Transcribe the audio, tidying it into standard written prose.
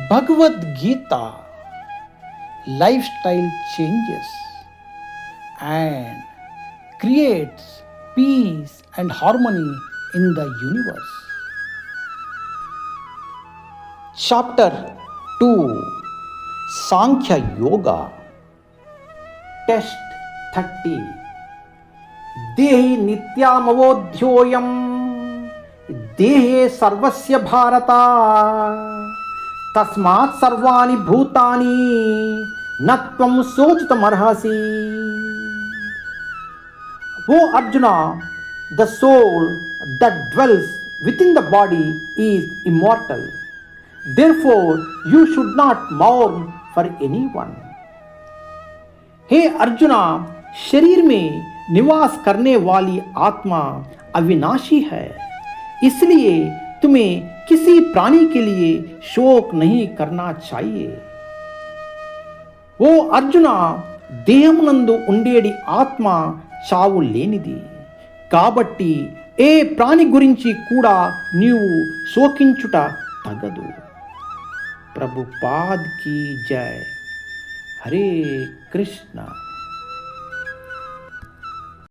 Bhagavad-gīta, lifestyle changes and creates peace and harmony in the universe. Chapter 2, Sankhya Yoga. Test 30. Dehi nityamavodhyoyam देहे सर्वस्य भारता तस्मात् सर्वाणि भूतानि न त्वं शोचितुमर्हसि. O Arjuna, the soul that dwells within the body is immortal. Therefore, you should not mourn for anyone. हे अर्जुना, शरीर में निवास करने वाली आत्मा अविनाशी है, इसलिए तुम्हें किसी प्राणी के लिए शोक नहीं करना चाहिए. ఓ అర్జున, దేహమునందు ఉండేడి ఆత్మ చావు లేనిది, కాబట్టి ఏ ప్రాణి గురించి కూడా నీవు శోకించుట తగదు. ప్రభుపాద్ కీ జై. హరే కృష్ణ.